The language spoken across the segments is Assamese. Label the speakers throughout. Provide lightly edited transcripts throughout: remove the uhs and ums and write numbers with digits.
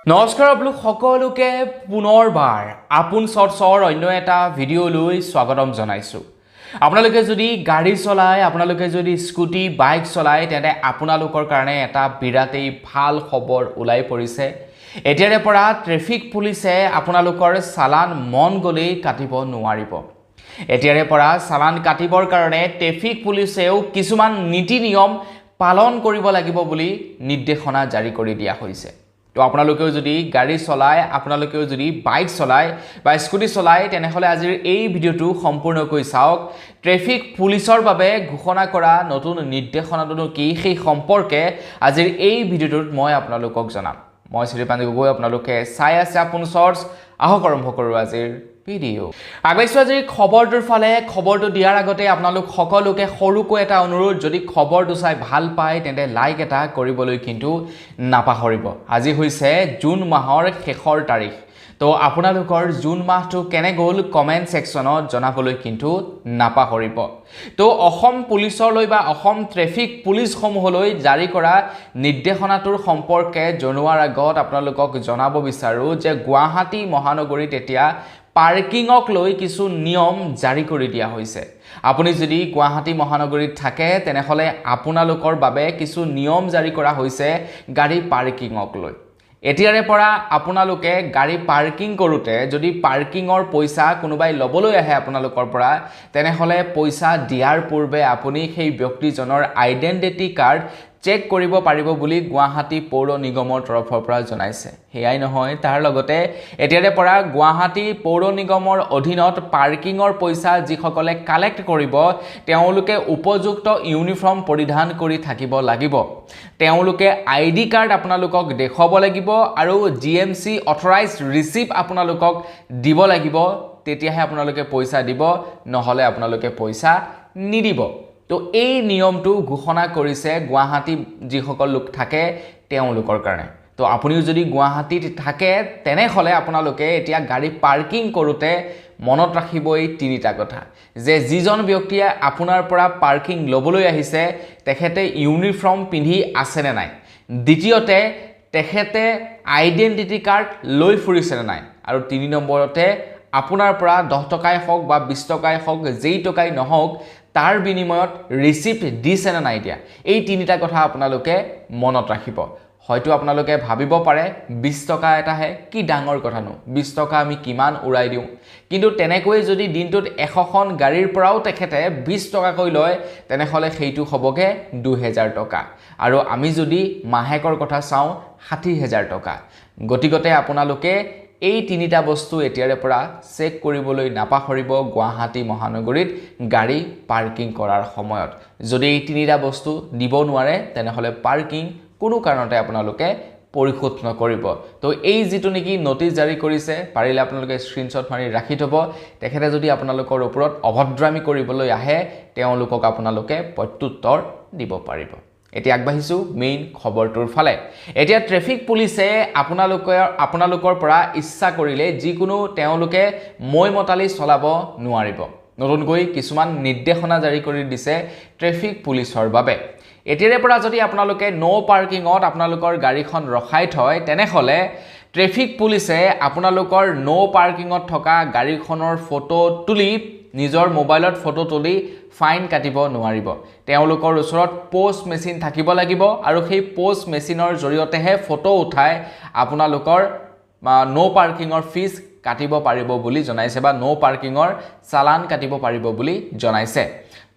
Speaker 1: নমস্কাৰ আপোনালোক সকলোকে পুনৰবাৰ আপোন চৰ্চৰ অন্য এটা ভিডিঅ'লৈ স্বাগতম জনাইছোঁ। আপোনালোকে যদি গাড়ী চলায়, আপোনালোকে যদি স্কুটি বাইক চলায়, তেন্তে আপোনালোকৰ কাৰণে এটা বিৰাটেই ভাল খবৰ ওলাই পৰিছে। এতিয়াৰে পৰা ট্ৰেফিক পুলিচে আপোনালোকৰ চালান মন গ'লেই কাটিব নোৱাৰিব। এতিয়াৰে পৰা চালান কাটিবৰ কাৰণে ট্ৰেফিক পুলিচেও কিছুমান নীতি নিয়ম পালন কৰিব লাগিব বুলি নিৰ্দেশনা জাৰি কৰি দিয়া হৈছে। তো আপোনালোকেও যদি গাড়ী চলায়, আপোনালোকেও যদি বাইক চলায় বা স্কুটি চলায়, তেনেহ'লে আজিৰ এই ভিডিঅ'টো সম্পূৰ্ণকৈ চাওক। ট্ৰেফিক পুলিচৰ বাবে ঘোষণা কৰা নতুন নিৰ্দেশনাটো কি সেই সম্পৰ্কে আজিৰ এই ভিডিঅ'টোত মই আপোনালোকক জনাম। মই শ্ৰীপাণ্ডে গগৈ, আপোনালোকে চাই আছে আপোন চৰ্চ। আহক আৰম্ভ কৰোঁ আজিৰ ভিডিঅ'। আগবাইছোঁ আজিৰ খবৰটোৰ ফালে। খবৰটো দিয়াৰ আগতে আপোনালোক সকলোকে সৰুকৈ এটা অনুৰোধ, যদি খবৰটো চাই ভাল পায় তেন্তে লাইক এটা কৰিবলৈ কিন্তু নাপাহৰিব। আজি হৈছে জুন মাহৰ শেষৰ তাৰিখ। তো আপোনালোকৰ জুন মাহটো কেনে গ'ল কমেণ্ট ছেকশ্যনত জনাবলৈ কিন্তু নাপাহৰিব। তো অসম পুলিচলৈ বা অসম ট্ৰেফিক পুলিচসমূহলৈ জাৰি কৰা নিৰ্দেশনাটোৰ সম্পৰ্কে জনোৱাৰ আগত আপোনালোকক জনাব বিচাৰোঁ যে গুৱাহাটী মহানগৰীত এতিয়া পাৰ্কিঙক লৈ কিছু নিয়ম জাৰি কৰি দিয়া হৈছে। আপুনি যদি গুৱাহাটী মহানগৰীত থাকে তেনেহ'লে আপোনালোকৰ বাবে কিছু নিয়ম জাৰি কৰা হৈছে গাড়ী পাৰ্কিঙক লৈ। এতিয়াৰে পৰা আপোনালোকে গাড়ী পাৰ্কিং কৰোঁতে যদি পাৰ্কিঙৰ পইচা কোনোবাই ল'বলৈ আহে আপোনালোকৰ পৰা, তেনেহ'লে পইচা দিয়াৰ পূৰ্বে আপুনি সেই ব্যক্তিজনৰ আইডেণ্টিটি কাৰ্ড চেক কৰিব পাৰিব বুলি গুৱাহাটী পৌৰ নিগমৰ তৰফৰ পৰা জনাইছে। সেয়াই নহয়, তাৰ লগতে এতিয়াৰে পৰা গুৱাহাটী পৌৰ নিগমৰ অধীনত পাৰ্কিঙৰ পইচা যিসকলে কালেক্ট কৰিব তেওঁলোকে উপযুক্ত ইউনিফৰ্ম পৰিধান কৰি থাকিব লাগিব। তেওঁলোকে ID কাৰ্ড আপোনালোকক দেখুৱাব লাগিব আৰু GMC অথৰাইজ ৰিচিপ্ট আপোনালোকক দিব লাগিব। তেতিয়াহে আপোনালোকে পইচা দিব, নহ'লে আপোনালোকে পইচা নিদিব। তো এই নিয়মটো ঘোষণা কৰিছে গুৱাহাটী যিসকল লোক থাকে তেওঁলোকৰ কাৰণে। তো আপুনিও যদি গুৱাহাটীত থাকে তেনেহ'লে আপোনালোকে এতিয়া গাড়ী পাৰ্কিং কৰোঁতে মনত ৰাখিব এই তিনিটা কথা, যে যিজন ব্যক্তিয়ে আপোনাৰ পৰা পাৰ্কিং ল'বলৈ আহিছে তেখেতে ইউনিফৰ্ম পিন্ধি আছেনে নাই। দ্বিতীয়তে, তেখেতে আইডেণ্টিটি কাৰ্ড লৈ ফুৰিছেনে নাই। আৰু 3 নম্বৰতে, আপোনাৰ পৰা 10 টকাই হওক বা 20 টকাই হওক, যেই টকাই নহওক, তাৰ বিনিময়ত ৰিচিপ্ট দিছেনে নাই দিয়া। এই তিনিটা কথা আপোনালোকে মনত ৰাখিব। হয়তো আপোনালোকে ভাবিব পাৰে 20 টকা এটাহে, কি ডাঙৰ কথানো, 20 টকা আমি কিমান উৰাই দিওঁ। কিন্তু তেনেকৈ যদি দিনটোত 100খন গাড়ীৰ পৰাও তেখেতে 20 টকাকৈ লয় তেনেহ'লে সেইটো হ'বগৈ 2000 টকা। আৰু আমি যদি মাহেকৰ কথা চাওঁ 60,000 টকা। গতিকে আপোনালোকে এই তিনিটা বস্তু এতিয়াৰে পৰা চেক কৰিবলৈ নাপাহৰিব গুৱাহাটী মহানগৰীত গাড়ী পাৰ্কিং কৰাৰ সময়ত। যদি এই তিনিটা বস্তু দিব নোৱাৰে তেনেহ'লে পাৰ্কিং কোনো কাৰণতে আপোনালোকে পৰিশোধ নকৰিব। তো এই যিটো নেকি নটিচ জাৰি কৰিছে, পাৰিলে আপোনালোকে স্ক্ৰীনশ্বট মাৰি ৰাখি থ'ব। তেখেতে যদি আপোনালোকৰ ওপৰত অভদ্ৰামী কৰিবলৈ আহে তেওঁলোকক আপোনালোকে প্ৰত্যুত্তৰ দিব পাৰিব। এতিয়া আগবাঢ়িছোঁ মেইন খবৰটোৰ ফালে। এতিয়া ট্ৰেফিক পুলিচে আপোনালোকৰ পৰা ইচ্ছা কৰিলে যিকোনো তেওঁলোকে মতালি চলাব নোৱাৰিব। নতুনকৈ কিছুমান নিৰ্দেশনা জাৰি কৰি দিছে ট্ৰেফিক পুলিচৰ বাবে। এতিয়াৰে পৰা যদি আপোনালোকে পাৰ্কিঙত আপোনালোকৰ গাড়ীখন ৰখাই থয় তেনেহ'লে ট্ৰেফিক পুলিচে আপোনালোকৰ পাৰ্কিঙত থকা গাড়ীখনৰ ফটো তুলি, নিজৰ মোবাইলত ফটো তুলি ফাইন কাটিব নোৱাৰিব। তেওঁলোকৰ ওচৰত পোষ্ট মেচিন থাকিব লাগিব আৰু সেই পোষ্ট মেচিনৰ জৰিয়তেহে ফটো উঠাই আপোনালোকৰ পাৰ্কিঙৰ ফিজ কাটিব পাৰিব বুলি জনাইছে, বা পাৰ্কিঙৰ চালান কাটিব পাৰিব বুলি জনাইছে।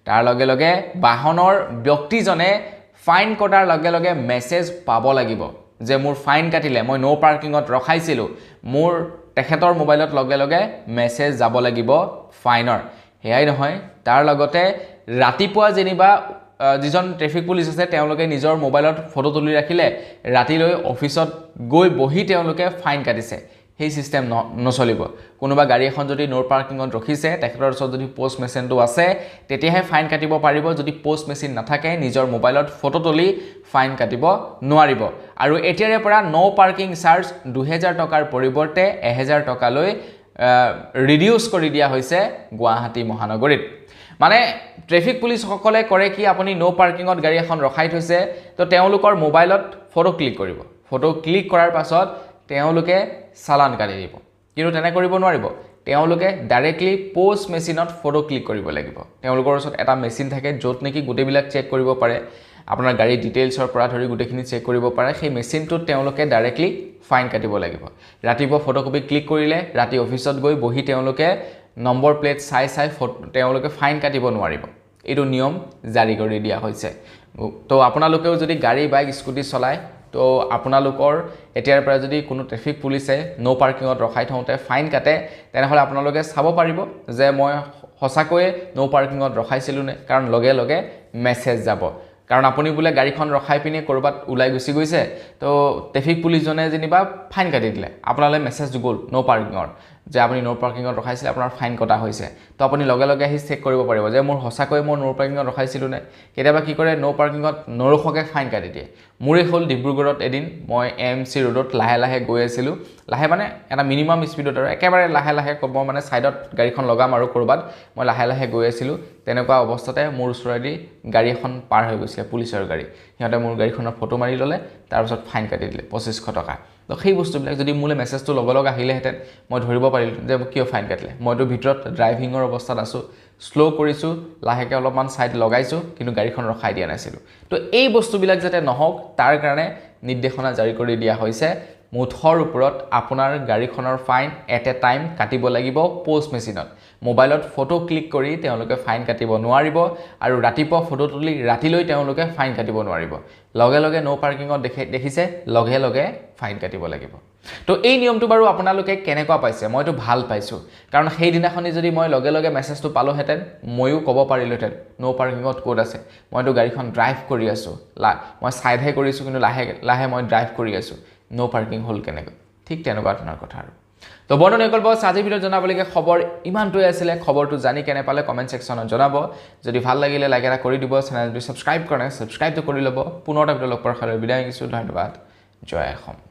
Speaker 1: তাৰ লগে লগে বাহনৰ ব্যক্তিজনে ফাইন কটাৰ লগে লগে মেছেজ পাব লাগিব যে মোৰ ফাইন কাটিলে, মই পাৰ্কিঙত ৰখাইছিলোঁ, মোৰ তেখেতৰ মোবাইলত লগে লগে মেছেজ যাব লাগিব ফাইনৰ। সেয়াই নহয়, তাৰ লগতে ৰাতিপুৱা যেনিবা যিজন ট্ৰেফিক পুলিচ আছে তেওঁলোকে নিজৰ মোবাইলত ফটো তুলি ৰাখিলে, ৰাতিলৈ অফিচত গৈ বহি তেওঁলোকে ফাইন কাটিছে, সেই চিষ্টেম নচলিব। কোনোবা গাড়ী এখন যদি পাৰ্কিঙত ৰখিছে, তেখেতৰ ওচৰত যদি পোষ্ট মেচিনটো আছে তেতিয়াহে ফাইন কাটিব পাৰিব। যদি পোষ্ট মেচিন নাথাকে নিজৰ মোবাইলত ফটো তুলি ফাইন কাটিব নোৱাৰিব। আৰু এতিয়াৰে পৰা পাৰ্কিং চাৰ্জ 2000 টকাৰ পৰিৱৰ্তে 1000 টকালৈ ৰিডিউচ কৰি দিয়া হৈছে গুৱাহাটী মহানগৰীত। মানে ট্ৰেফিক পুলিচসকলে কৰে কি, আপুনি পাৰ্কিঙত গাড়ী এখন ৰখাই থৈছে, তো তেওঁলোকৰ মোবাইলত ফটো ক্লিক কৰিব। ফটো ক্লিক কৰাৰ পাছত তেওঁলোকে চালান কাটি দিব কিন্তু তেনে কৰিব নোৱাৰিব তেওঁলোকে ডাইৰেক্টলি পোষ্ট মেচিনত ফটো ক্লিক কৰিব লাগিব তেওঁলোকৰ ওচৰত এটা মেচিন থাকে য'ত নেকি গোটেইবিলাক চেক কৰিব পাৰে আপোনাৰ গাড়ী ডিটেইলছৰ পৰা ধৰি গোটেইখিনি চেক কৰিব পাৰে সেই মেচিনটোত তেওঁলোকে ডাইৰেক্টলি ফাইন কাটিব লাগিব ৰাতিপুৱা ফটোকপি ক্লিক কৰিলে ৰাতি অফিচত গৈ বহি তেওঁলোকে নম্বৰ প্লেট চাই তেওঁলোকে ফাইন কাটিব নোৱাৰিব এইটো নিয়ম জাৰি কৰি দিয়া হৈছে তো আপোনালোকেও যদি গাড়ী বাইক স্কুটি চলায় তো আপোনালোকৰ এতিয়াৰ পৰা যদি কোনো ট্ৰেফিক পুলিচে নো পাৰ্কিঙত ৰখাই থওঁতে ফাইন কাটে তেনেহ'লে আপোনালোকে চাব পাৰিব যে মই সঁচাকৈয়ে নো পাৰ্কিঙত ৰখাইছিলোঁ নে কাৰণ লগে লগে মেছেজ যাব কাৰণ আপুনি বোলে গাড়ীখন ৰখাই পিনে কৰবাত ওলাই গুচি গৈছে তো ট্ৰেফিক পুলিচজনে যেনিবা ফাইন কাটি দিলে আপোনালৈ মেছেজ গ'ল নো পাৰ্কিঙৰ যে আপুনি নো পাৰ্কিঙত ৰখাইছিলে আপোনাৰ ফাইন কটা হৈছে তো আপুনি লগে লগে আহি চেক কৰিব পাৰিব যে মোৰ সঁচাকৈ মই নো পাৰ্কিঙত ৰখাইছিলোঁ নে কেতিয়াবা কি কৰে নো পাৰ্কিঙত নৰখকে ফাইন কাটি দিয়ে মোৰে হ'ল ডিব্ৰুগড়ত এদিন মই এমচি ৰোডত লাহে লাহে গৈ আছিলোঁ লাহে মানে এটা মিনিমাম স্পীডত আৰু একেবাৰে লাহে লাহে ক'ব মানে সাইডত গাড়ীখন লগাম আৰু কৰবাত মই লাহে লাহে গৈ আছিলোঁ তেনেকুৱা অৱস্থাতে মোৰ ওচৰেদি গাড়ী এখন পাৰ হৈ গৈছিলে পুলিচৰ গাড়ী সিহঁতে মোৰ গাড়ীখনৰ ফটো মাৰি ল'লে তাৰপিছত ফাইন কাটি দিলে 2500 টকা তো সেই বস্তুবিলাক যদি মোলে মেছেজটো লগ লগ আহিলেহেঁতেন মই ধৰিব পাৰিলোঁ যে কিয় ফাইন কাটিলে মইতো ভিতৰত ড্ৰাইভিঙৰ অৱস্থাত আছোঁ স্লো কৰিছোঁ লাহেকৈ অলপমান সাইড লগাইছোঁ কিন্তু গাড়ীখন ৰখাই দিয়া নাছিলোঁ তো এই বস্তুবিলাক যাতে নহওক তাৰ কাৰণে নিৰ্দেশনা জাৰি কৰি দিয়া হৈছে মুঠৰ ওপৰত আপোনাৰ গাড়ীখনৰ ফাইন এট এ টাইম কাটিব লাগিব পোষ্ট মেচিনত মোবাইলত ফটো ক্লিক কৰি তেওঁলোকে ফাইন কাটিব নোৱাৰিব আৰু ৰাতিপুৱা ফটো তুলি ৰাতিলৈ তেওঁলোকে ফাইন কাটিব নোৱাৰিব লগে লগে নো পাৰ্কিঙত দেখিছে লগে লগে ফাইন কাটিব লাগিব তো এই নিয়মটো বাৰু আপোনালোকে কেনেকুৱা পাইছে মইতো ভাল পাইছোঁ কাৰণ সেই দিনাখনি যদি মই লগে লগে মেছেজটো পালোহেঁতেন ময়ো ক'ব পাৰিলোহেঁতেন নো পাৰ্কিঙত ক'ত আছে মইতো গাড়ীখন ড্ৰাইভ কৰি আছোঁ মই চাইডহে কৰিছোঁ কিন্তু লাহে লাহে মই ড্ৰাইভ কৰি আছোঁ নো পাৰ্কিং হ'ল কেনেকৈ ঠিক তেনেকুৱা ধৰণৰ কথা আৰু তো বন্ধুসকল বস আজি ভিডিঅ'ত জনাবলগীয়া খবৰ ইমানটোৱে আছিলে খবৰটো জানি কেনে পালে কমেণ্ট ছেকশ্যনত জনাব যদি ভাল লাগিলে লাইক এটা কৰি দিব চেনেলটো ছাবস্ক্ৰাইব কৰে ছাবস্ক্ৰাইবটো কৰি ল'ব পুনৰ এটা ভিডিঅ' লগ পোৱাৰ বিদায় দিছোঁ ধন্যবাদ জয় অসম